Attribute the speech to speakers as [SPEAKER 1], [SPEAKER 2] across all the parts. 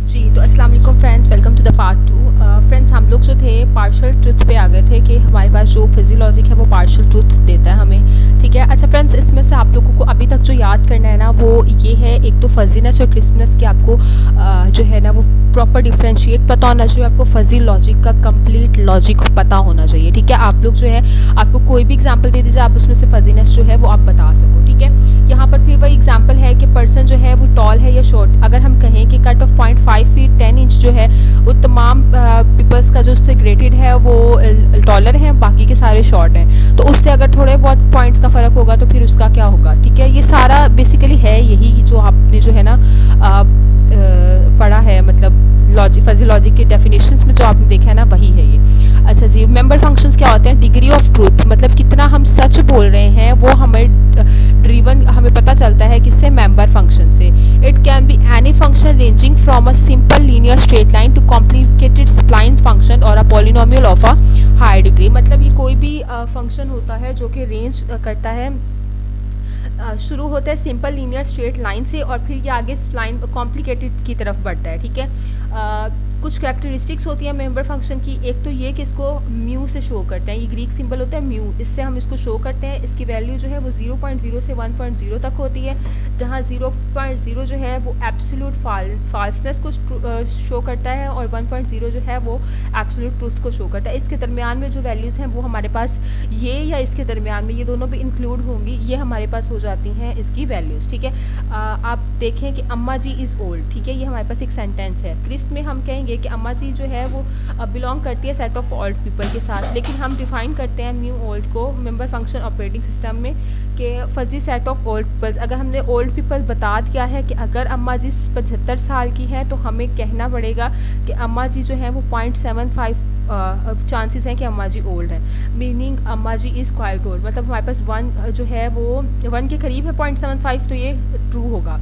[SPEAKER 1] जी, तो अस्सलाम वालेकुम friends, welcome to the part 2। Friends, हम लोग जो थे पार्शियल ट्रुथ पे आ गए थे कि हमारे पास जो फिजियोलॉजिक है वो पार्शियल ट्रुथ देता है हमें, ठीक है। अच्छा फ्रेंड्स, इसमें से आप लोगों को अभी तक जो याद करना है ना वो ये है, एक तो फजीनेस और क्रिस्पनेस की आपको जो है ना वो प्रॉपर डिफ्रेंशिएट पता होना चाहिए, आपको फिजियोलॉजिक का कंप्लीट लॉजिक पता होना चाहिए, ठीक है। आप लोग जो है आपको कोई भी एग्जाम्पल दे दीजिए, आप उसमें से फजीनेस जो है वो आप बता सको, ठीक है। यहाँ पर फिर वही एग्जाम्पल है कि पर्सन जो है वो टॉल है या शॉर्ट। अगर हम कहें कि कट ऑफ 0.5 फीट 10 इंच जो है वो तमाम पीपल्स का जो उससे ग्रेटेड है वो टॉलर हैं, बाकी के सारे शॉर्ट हैं, तो उससे अगर थोड़े बहुत पॉइंट्स का फ़र्क होगा तो फिर उसका क्या होगा, ठीक है। ये सारा बेसिकली है यही जो आपने जो है ना पढ़ा है, मतलब फिजियोलॉजी के डेफिनेशंस में जो आपने देखा है ना वही है ये। अच्छा जी, मेंबर फंक्शंस क्या होते हैं? डिग्री ऑफ ट्रूथ, मतलब कितना हम सच बोल रहे हैं वो हमें पता चलता है किससे? मेंबर फंक्शन से। It can be any function ranging from a simple linear straight line to complicated spline function और a polynomial of a higher degree. मतलब ये कोई भी फंक्शन होता है जो कि रेंज करता है, शुरू होता है सिंपल लीनियर स्ट्रेट लाइन से और फिर ये आगे स्प्लाइन कॉम्प्लिकेटेड की तरफ बढ़ता है, ठीक है। कुछ कैरेक्टरिस्टिक्स होती है मेंबर फंक्शन की। एक तो ये कि इसको म्यू से शो करते हैं, ये ग्रीक सिंबल होता है म्यू, इससे हम इसको शो करते हैं। इसकी वैल्यू जो है वो 0.0 से 1.0 तक होती है, जहाँ 0.0 जो है वो एब्सोल्यूट फाल्सनेस को शो करता है और 1.0 जो है वो एब्सोल्यूट ट्रूथ को शो करता है। इसके दरमियान में जो वैल्यूज़ हैं वो हमारे पास ये या इसके दरमियान में ये दोनों भी इंक्लूड होंगी, ये हमारे पास हो जाती हैं इसकी वैल्यूज़, ठीक है। आप देखें कि अम्मा जी इज़ ओल्ड, ठीक है, ये हमारे पास एक सेंटेंस है। क्रिस में हम कहेंगे कि अम्मा जी जो है वो बिलोंग करती है सेट ऑफ ओल्ड पीपल के साथ, लेकिन हम डिफाइन करते हैं न्यू ओल्ड को मेंबर फंक्शन ऑपरेटिंग सिस्टम में कि fuzzy set of old peoples. अगर हमने ओल्ड पीपल बता दिया है कि अगर अम्मा जी 75 साल की है तो हमें कहना पड़ेगा कि अम्मा जी जो है वो 0.75 चांसेस हैं कि अम्मा जी ओल्ड है, मीनिंग अम्मा जी इज़ क्वाइट ओल्ड। मतलब हमारे पास 1 जो है वो 1 के करीब है 0.75, तो ये ट्रू होगा।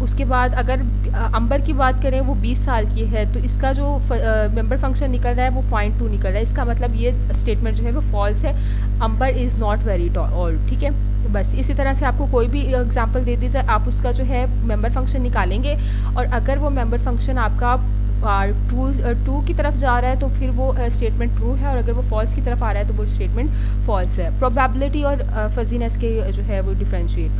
[SPEAKER 1] उसके बाद अगर अंबर की बात करें वो 20 साल की है तो इसका जो मेंबर फंक्शन निकल रहा है वो 0.2 निकल रहा है। इसका मतलब ये स्टेटमेंट जो है वो फॉल्स है, अंबर इज़ नॉट वेरी ओल्ड, ठीक है। बस इसी तरह से आपको कोई भी एग्जांपल दे दीजिए, आप उसका जो है मेंबर फंक्शन निकालेंगे और अगर वो मेंबर फंक्शन आपका ट्रू की तरफ जा रहा है तो फिर वो स्टेटमेंट ट्रू है, और अगर वो फॉल्स की तरफ आ रहा है तो वो स्टेटमेंट फॉल्स है। प्रोबेबिलिटी और फजीनेस के जो है वो डिफरेंशिएट,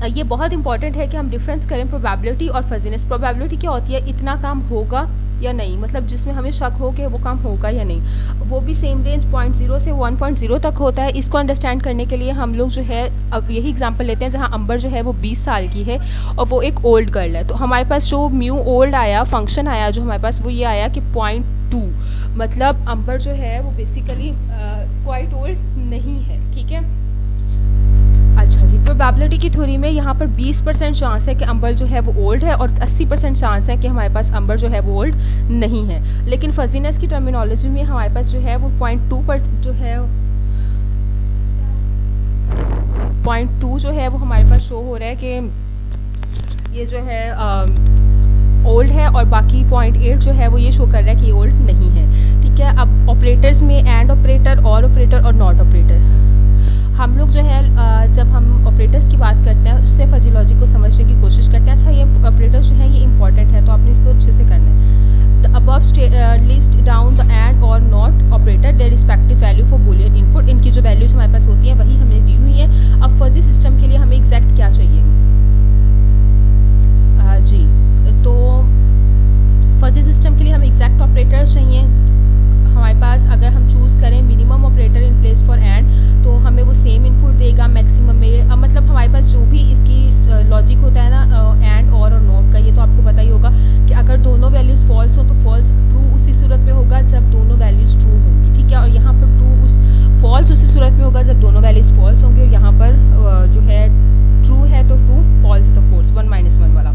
[SPEAKER 1] ये बहुत इंपॉर्टेंट है कि हम डिफरेंस करें प्रोबेबिलिटी और फजीनेस। प्रोबेबिलिटी क्या होती है? इतना काम होगा या नहीं, मतलब जिसमें हमें शक हो कि वो काम होगा या नहीं, वो भी सेम रेंज 0.0 से 1.0 तक होता है। इसको अंडरस्टैंड करने के लिए हम लोग जो है अब यही एग्जांपल लेते हैं जहां अंबर जो है वो 20 साल की है और वो एक ओल्ड गर्ल है, तो हमारे पास जो म्यू ओल्ड आया फंक्शन आया जो हमारे पास वो ये आया कि 0.2, मतलब अंबर जो है वो बेसिकली क्वाइट ओल्ड नहीं है, ठीक है। अच्छा जी, प्रोबेबिलिटी की थ्योरी में यहाँ पर 20% चांस है कि अंबर जो है वो ओल्ड है और 80% चांस है कि हमारे पास अंबर जो है वो ओल्ड नहीं है। लेकिन फजीनेस की टर्मिनोलॉजी में हमारे पास जो है वो 0.2 पर जो है 0.2 जो है वो हमारे पास शो हो रहा है कि ये जो है ओल्ड है, और बाकी 0.8 जो है वो ये शो कर रहा है कि ये ओल्ड नहीं है, ठीक है। अब ऑपरेटर्स में एंड ऑपरेटर, और नॉट ऑपरेटर, हम लोग जो है जब हम ऑपरेटर्स की बात करते हैं उससे फिजियोलॉजी को समझने की कोशिश करते हैं। अच्छा, ये ऑपरेटर्स जो है ये इंपॉर्टेंट है तो आपने इसको अच्छे से करना है। The above list down the and और not operator their respective value for Boolean input, इनकी जो वैल्यूज हमारे पास होती हैं वही हमें दी हुई हैं। अब फजी सिस्टम के लिए हमें एग्जैक्ट क्या चाहिए? जी, तो फजी सिस्टम के लिए हमें एग्जैक्ट ऑपरेटर्स चाहिए। हमारे पास अगर हम चूज़ करें minimum operator in place for and तो हमें वो सेम इनपुट देगा मैक्सिमम में। अब मतलब हमारे पास जो भी इसकी लॉजिक होता है ना एंड और नोट का, ये तो आपको पता ही होगा कि अगर दोनों वैल्यूज़ फॉल्स हो तो फॉल्स ट्रू उसी सूरत में होगा जब दोनों वैल्यूज़ ट्रू होंगी, ठीक है। और यहाँ पर फॉल्स उसी सूरत में होगा जब दोनों वैल्यूज़ फॉल्स होंगी, और यहाँ पर जो है ट्रू है तो ट्रू, फॉल्स है तो फॉल्स, 1 - 1 वाला।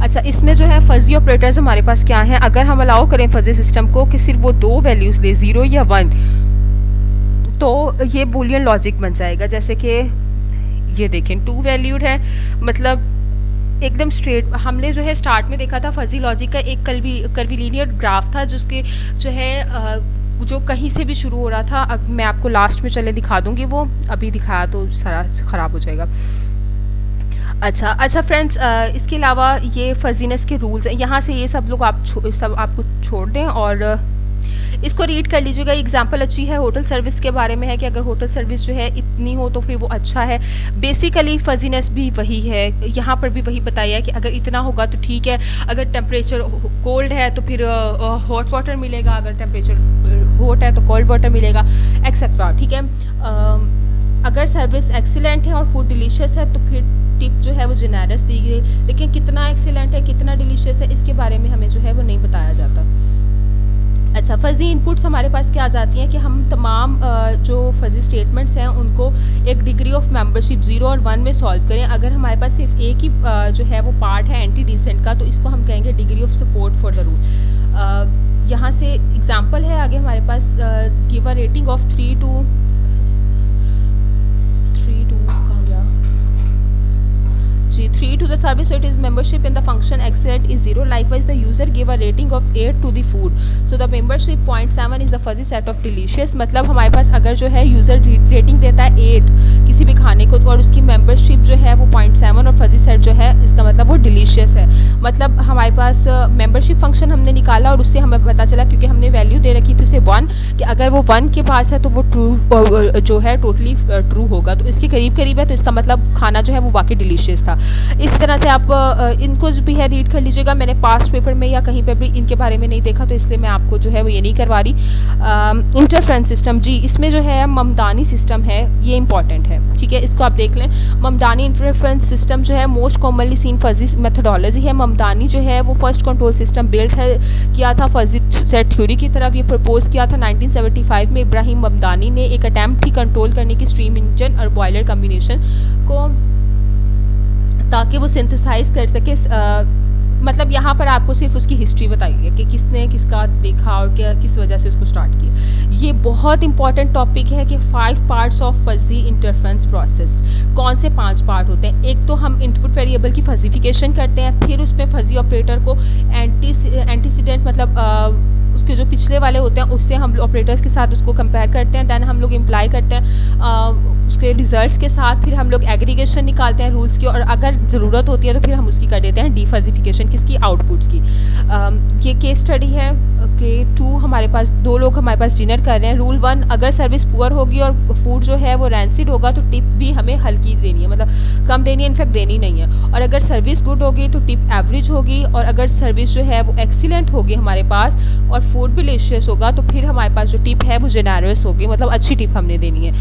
[SPEAKER 1] अच्छा, इसमें जो है फजी ऑपरेटर्स हमारे पास क्या हैं? अगर हम अलाउ करें फजी सिस्टम को कि सिर्फ वो 2 वैल्यूज़ ले, 0 या 1, तो ये बूलियन लॉजिक बन जाएगा। जैसे कि ये देखें 2 वैल्यूड है, मतलब एकदम स्ट्रेट। हमने जो है स्टार्ट में देखा था फजी लॉजिक का एक कर्वीलीनियर ग्राफ था जिसके जो है जो कहीं से भी शुरू हो रहा था। अब मैं आपको लास्ट में चले दिखा दूंगी, वो अभी दिखाया तो सारा ख़राब हो जाएगा। अच्छा अच्छा फ्रेंड्स, इसके अलावा ये फजीनेस के रूल्स हैं, यहाँ से ये सब लोग सब आपको छोड़ दें और इसको रीड कर लीजिएगा। एग्जाम्पल अच्छी है, होटल सर्विस के बारे में है कि अगर होटल सर्विस जो है इतनी हो तो फिर वो अच्छा है। बेसिकली फजीनेस भी वही है, यहाँ पर भी वही बताया है कि अगर इतना होगा तो ठीक है, अगर टेम्परेचर कोल्ड है तो फिर हॉट वाटर मिलेगा, अगर टेम्परेचर हॉट है तो कोल्ड वाटर मिलेगा, एक्सेट्रा। ठीक है, अगर सर्विस एक्सीलेंट है और फूड डिलीशियस है तो फिर टिप जो है वो जेनरस दी गई, लेकिन कितना एक्सीलेंट है कितना डिलीशियस है इसके बारे में हमें जो है वो नहीं बताया जाता। अच्छा, फ़ज़ी इनपुट्स हमारे पास क्या आ जाती हैं कि हम तमाम जो फ़ज़ी स्टेटमेंट्स हैं उनको एक डिग्री ऑफ मेंबरशिप 0 और 1 में सॉल्व करें। अगर हमारे पास सिर्फ एक ही जो है वो पार्ट है एंटी डिसेंट का, तो इसको हम कहेंगे degree of support for the rule. यहाँ से एग्जांपल है आगे हमारे पास, give a rating of 3 to G 3 to the service, so it is membership in the function excellent is 0. Likewise the user give a rating of 8 to the food, so the membership 0.7 is a fuzzy set of delicious। मतलब हमारे पास अगर जो है user rating देता है 8 किसी भी खाने को और उसकी मेंबरशिप जो है वो 0.7 और फजी सेट जो है इसका मतलब वो डिलीशियस है। मतलब हमारे पास मेंबरशिप फंक्शन हमने निकाला और उससे हमें पता चला, क्योंकि हमने वैल्यू दे रखी थी उसे 1, कि अगर वो 1 के पास है तो वो ट्रू जो है टोटली ट्रू होगा, तो इसके करीब करीब है तो इसका मतलब खाना जो है वो वाकई डिलीशियस था। इस तरह से आप इनको भी है रीड कर लीजिएगा। मैंने पास्ट पेपर में या कहीं पर भी इनके बारे में नहीं देखा तो इसलिए मैं आपको जो है वो ये नहीं करवा रही। इंटरफ्रेंस सिस्टम, जी इसमें जो है ममदानी सिस्टम है, ये इंपॉर्टेंट है। ठीक है, इसको आप देख लें। ममदानी इंटरफ्रेंस सिस्टम जो है most commonly seen fuzzy methodology है। ममदानी जो है वो फर्स्ट कंट्रोल सिस्टम बिल्ड है किया था फजी सेट थ्योरी की तरफ। ये प्रपोज किया था 1975 में इब्राहिम ममदानी ने। एक अटैम्प्ट थी कंट्रोल करने की स्ट्रीम इंजन और बॉयलर कम्बिनेशन को, ताकि वो सिंथेसाइज कर सके। मतलब यहाँ पर आपको सिर्फ उसकी हिस्ट्री बताई है कि किसने किसका देखा और क्या किस वजह से उसको स्टार्ट किया। ये बहुत इंपॉर्टेंट टॉपिक है कि 5 parts of fuzzy interference process. कौन से 5 पार्ट होते हैं? एक तो हम इनपुट वेरिएबल की फजीफिकेशन करते हैं, फिर उसमें फजी ऑपरेटर को एंटीसीडेंट मतलब उसके जो पिछले वाले होते हैं उससे हम ऑपरेटर्स के साथ उसको कंपेयर करते हैं। दैन हम लोग इम्प्लाई करते हैं उसके रिजल्ट्स के साथ, फिर हम लोग एग्रीगेशन निकालते हैं रूल्स की, और अगर ज़रूरत होती है तो फिर हम उसकी कर देते हैं डीफजिफिकेशन किसकी, आउटपुट्स की। ये केस स्टडी है कि 2 हमारे पास 2 लोग हमारे पास डिनर कर रहे हैं। रूल 1, अगर सर्विस पुअर होगी और फूड जो है वो रैंसिड होगा तो टिप भी हमें हल्की देनी है, मतलब कम देनी है, इनफैक्ट देनी नहीं है। और अगर सर्विस गुड होगी तो टिप एवरेज होगी, और अगर सर्विस जो है वो एक्सीलेंट होगी हमारे पास और फूड भी डिलीशियस होगा तो फिर हमारे पास जो टिप है वो जेनरस होगी, मतलब अच्छी टिप हमने देनी है।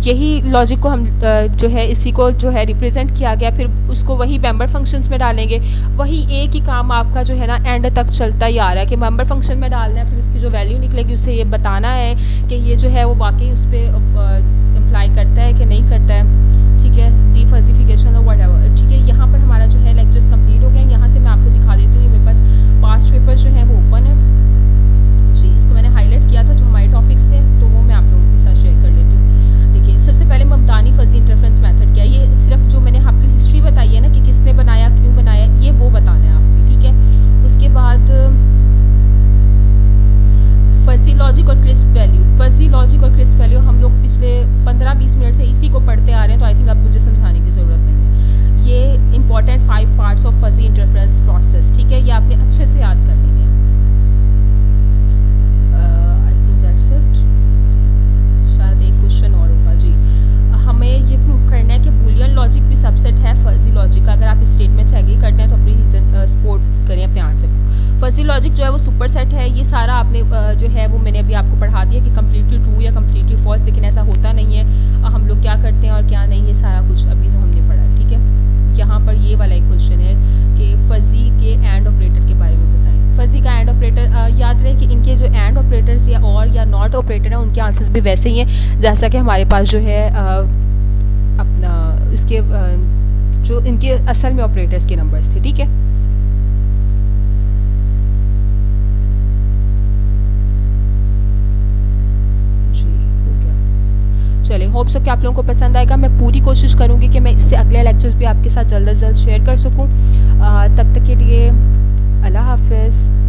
[SPEAKER 1] यही लॉजिक को हम जो है इसी को जो है रिप्रेजेंट किया गया। फिर उसको वही मेंबर फंक्शंस में डालेंगे। वही एक ही काम आपका जो है ना एंड तक चलता ही आ रहा है कि मेंबर फंक्शन में डालना है, फिर उसकी जो वैल्यू निकलेगी उसे ये बताना है कि ये जो है वो वाकई उस पर इम्प्लाई करता है कि नहीं करता है। ठीक है, डीफजिफिकेशन और व्हाटएवर। ठीक है, यहाँ पर हमारा जो है लेक्चर्स कंप्लीट हो गए। यहाँ से मैं आपको दिखा देती हूँ, ये मेरे पास पास्ट पेपर्स जो है वो ओपन है जी। इसको मैंने हाईलाइट किया था जो हमारे टॉपिक्स थे, तो वो मैं आप लोगों के साथ शेयर कर लेती हूँ। देखिए, सबसे पहले ममदानी फजी इंटरफ्रेंस मेथड क्या है। ये सिर्फ जो मैंने आपकी हिस्ट्री बताई है ना कि किसने बनाया, क्यों बनाया, ये वो बताना है आपको। ठीक है, उसके बाद फजी लॉजिक और क्रिस्प वैल्यू। फजी लॉजिक और क्रिस्प वैल्यू हम लोग पिछले 15-20 मिनट से इसी को पढ़ते आ रहे हैं, तो आई थिंक अब मुझे समझाने की ज़रूरत नहीं है। ये important 5 parts of fuzzy interference process. ठीक है, ये आपने अच्छे से याद कर लेने हैं। I think that's it. शायद एक क्वेश्चन और होगा जी। हमें ये प्रूव करना है कि बूलियन लॉजिक भी सबसेट है फजी लॉजिक का। अगर आप स्टेटमेंट से एग्री करते हैं तो अपनी रीजन सपोर्ट करें अपने आंसर को। फजी लॉजिक जो है वो सुपर सेट है। ये सारा आपने जो है वो मैंने अभी आपको पढ़ा दिया कि कम्प्लीटली ट्रू या कम्प्लीटली फॉल्स, लेकिन ऐसा होता नहीं है। हम लोग क्या करते हैं और क्या नहीं, ये सारा कुछ अभी जो हमने पढ़ा है। ठीक है, यहाँ पर ये वाला एक क्वेश्चन है कि फजी के एंड ऑपरेटर के बारे में बताएं। फजी का एंड ऑपरेटर याद रहे कि इनके जो एंड ऑपरेटर्स या और या नॉट ऑपरेटर हैं उनके आंसर्स भी वैसे ही हैं जैसा कि हमारे पास जो है अपना इसके जो इनके असल में ऑपरेटर्स के नंबर्स थे। ठीक है, चलिए, होप सो कि आप लोगों को पसंद आएगा। मैं पूरी कोशिश करूंगी कि मैं इससे अगले लेक्चर्स भी आपके साथ जल्द से जल्द शेयर कर सकूं। तब तक के लिए अल्लाह हाफिज़।